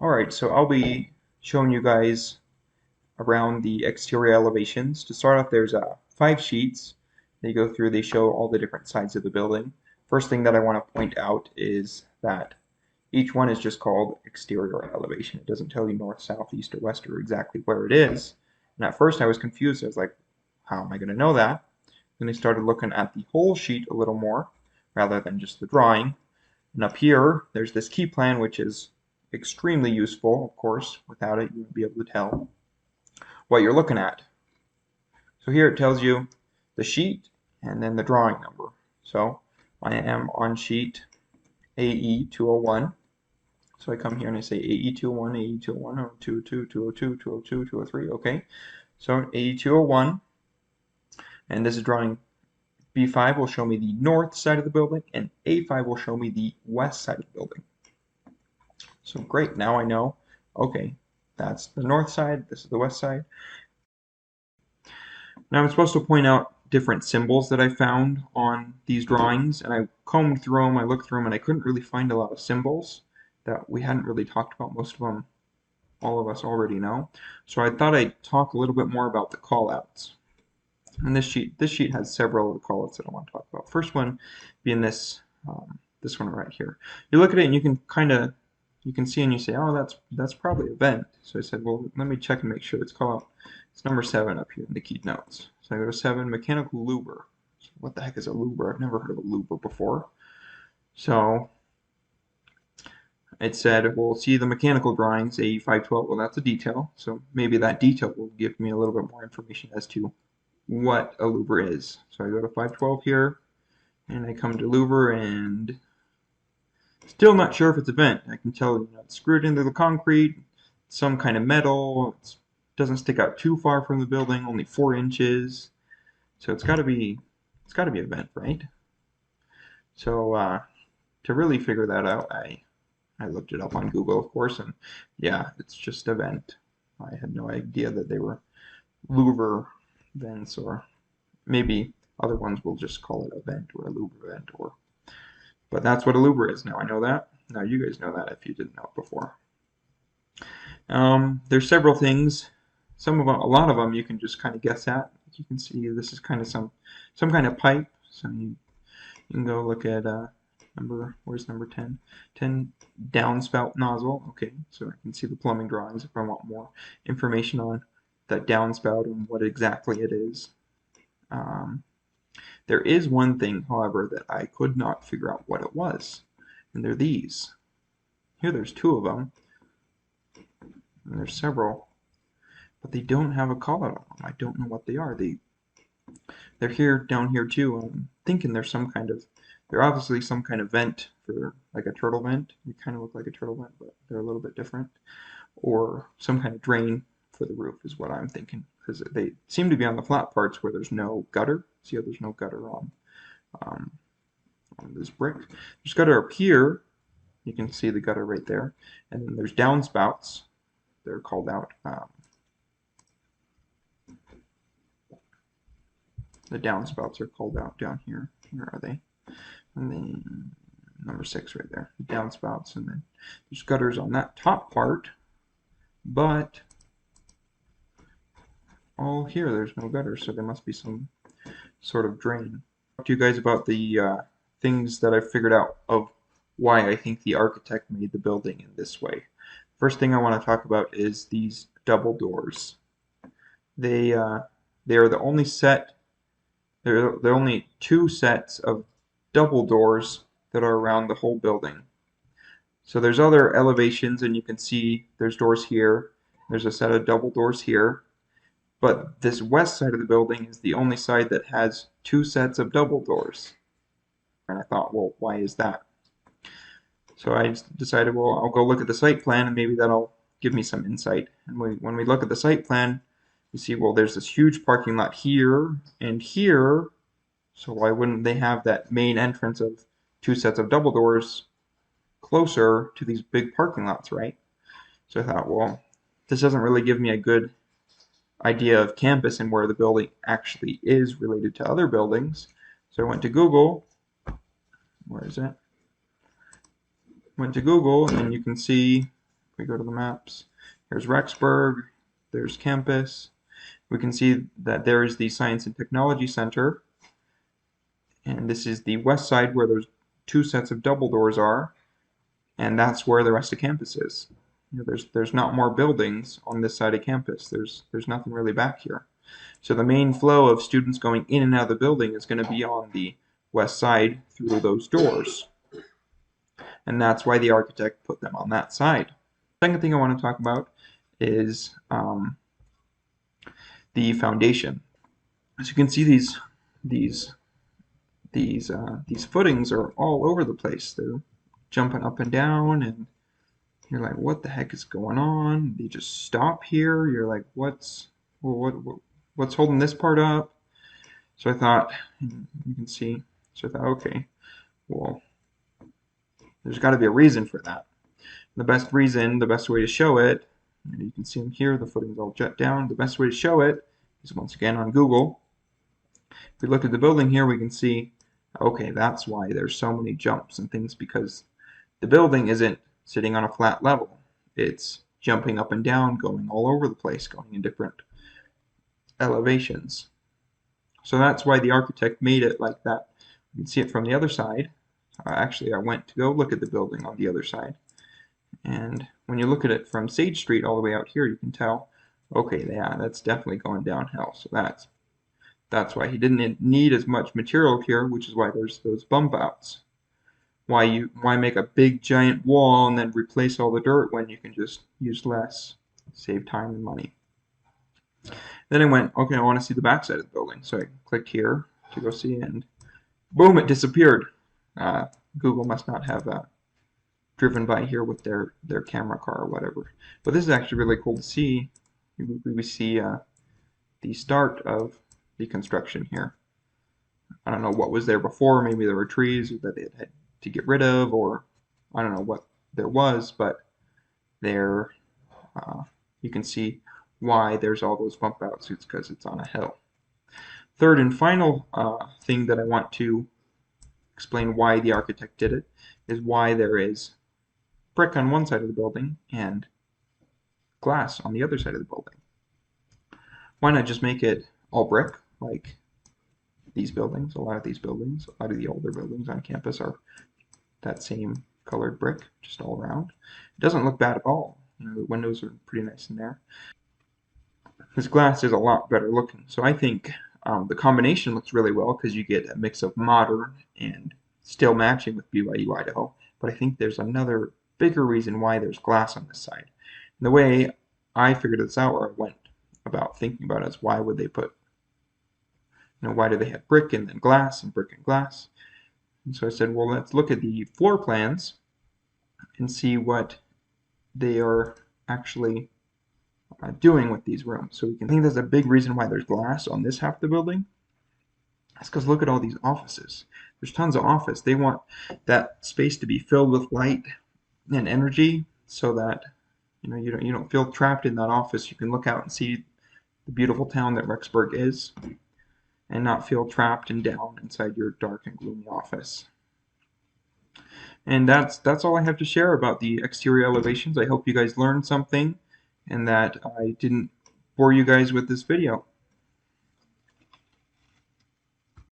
Alright, so I'll be showing you guys around the exterior elevations. To start off, there's 5 sheets. They go through, they show all the different sides of the building. First thing that I want to point out is that each one is just called exterior elevation. It doesn't tell you north, south, east, or west, or exactly where it is. And at first I was confused. I was like, how am I going to know that? Then I started looking at the whole sheet a little more rather than just the drawing. And up here, there's this key plan, which is extremely useful. Of course, without it, you wouldn't be able to tell what you're looking at. So here it tells you the sheet and then the drawing number. So I am on sheet AE201. So I come here and I say AE201, AE201, 202, 202, 202, 203, okay. So AE201, and this is drawing B5 will show me the north side of the building, and A5 will show me the west side of the building. So great, now I know, okay, that's the north side, this is the west side. Now I'm supposed to point out different symbols that I found on these drawings, and I combed through them, I looked through them, and I couldn't really find a lot of symbols that we hadn't really talked about. Most of them, all of us already know. So I thought I'd talk a little bit more about the callouts. And this sheet has several of the callouts that I want to talk about. First one being this one right here. You look at it and you can see and you say, oh, that's probably a vent. So I said, well, let me check and make sure it's called out. It's number 7 up here in the keyed notes. So I go to 7, mechanical louver. So what the heck is a louver? I've never heard of a louver before. So it said, well, see the mechanical drawings, AE512. Well, that's a detail. So maybe that detail will give me a little bit more information as to what a louver is. So I go to 512 here, and I come to louver, and still not sure if it's a vent. I can tell it's screwed into the concrete, some kind of metal. It doesn't stick out too far from the building, only 4 inches. So it's got to be a vent, right? So to really figure that out, I looked it up on Google, of course, and yeah, it's just a vent. I had no idea that they were louver vents, or maybe other ones will just call it a vent or a louver vent, but that's what a louver is. Now I know that. Now you guys know that if you didn't know it before. There's several things. A lot of them you can just kind of guess at. You can see this is kind of some kind of pipe. So you can go look at where's number 10? 10 downspout nozzle. Okay, so I can see the plumbing drawings if I want more information on that downspout and what exactly it is. There is one thing, however, that I could not figure out what it was, and they're these. Here there's 2 of them, and there's several, but they don't have a call out on them. I don't know what they are. They're here, down here too. I'm thinking they're obviously some kind of vent for like a turtle vent. They kind of look like a turtle vent, but they're a little bit different. Or some kind of drain for the roof is what I'm thinking, because they seem to be on the flat parts where there's no gutter. See how there's no gutter um, on this brick. There's gutter up here. You can see the gutter right there. And then there's downspouts. They're called out. The downspouts are called out down here. Where are they? And then number 6 right there. The downspouts. And then there's gutters on that top part. But all here there's no gutter, so there must be some sort of drain. I'll talk to you guys about the things that I figured out of why I think the architect made the building in this way. First thing I want to talk about is these double doors. They are the only there are only 2 sets of double doors that are around the whole building. So there's other elevations, and you can see there's doors here. There's a set of double doors here. But this west side of the building is the only side that has 2 sets of double doors. And I thought, well, why is that? So I decided, well, I'll go look at the site plan, and maybe that'll give me some insight. And when we look at the site plan, we see, well, there's this huge parking lot here and here. So why wouldn't they have that main entrance of 2 sets of double doors closer to these big parking lots, right? So I thought, well, this doesn't really give me a good idea of campus and where the building actually is related to other buildings. So I went to Google. Where is it? Went to Google, and you can see we go to the maps, here's Rexburg, there's campus. We can see that there is the Science and Technology Center, and this is the west side where those two sets of double doors are, and that's where the rest of campus is. You know, there's not more buildings on this side of campus. There's nothing really back here. So the main flow of students going in and out of the building is going to be on the west side through those doors. And that's why the architect put them on that side. Second thing I want to talk about is the foundation. As you can see, these footings are all over the place. They're jumping up and down, and you're like, what the heck is going on? They just stop here. You're like, what's holding this part up? So I thought, you can see, so I thought, okay, well, there's got to be a reason for that. The best reason, the best way to show it, you can see them here, the footings all jet down. The best way to show it is once again on Google. If we look at the building here, we can see, okay, that's why there's so many jumps and things, because the building isn't sitting on a flat level. It's jumping up and down, going all over the place, going in different elevations. So that's why the architect made it like that. You can see it from the other side. Actually, I went to go look at the building on the other side. And when you look at it from Sage Street all the way out here, you can tell, okay, yeah, that's definitely going downhill. So that's why he didn't need as much material here, which is why there's those bump outs. Why make a big giant wall and then replace all the dirt when you can just use less, save time and money. Then I went, okay, I want to see the back side of the building. So I clicked here to go see, and boom, it disappeared. Google must not have driven by here with their camera car or whatever. But this is actually really cool to see. We see the start of the construction here. I don't know what was there before. Maybe there were trees that they had to get rid of, or I don't know what there was, but there you can see why there's all those bump outs. It's because it's on a hill. Third and final thing that I want to explain why the architect did it is why there is brick on one side of the building and glass on the other side of the building. Why not just make it all brick like these buildings? A lot of these buildings, a lot of the older buildings on campus are that same colored brick, just all around. It doesn't look bad at all. You know, the windows are pretty nice in there. This glass is a lot better looking, so I think the combination looks really well because you get a mix of modern and still matching with BYU Idaho. But I think there's another bigger reason why there's glass on this side. And the way I figured this out, or I went about thinking about it, is why would they put, why do they have brick and then glass and brick and glass? And so I said, well, let's look at the floor plans and see what they are actually doing with these rooms. So we can think there's a big reason why there's glass on this half of the building. That's because look at all these offices. There's tons of office. They want that space to be filled with light and energy so that you don't feel trapped in that office. You can look out and see the beautiful town that Rexburg is, and not feel trapped and down inside your dark and gloomy office. And that's all I have to share about the exterior elevations. I hope you guys learned something and that I didn't bore you guys with this video.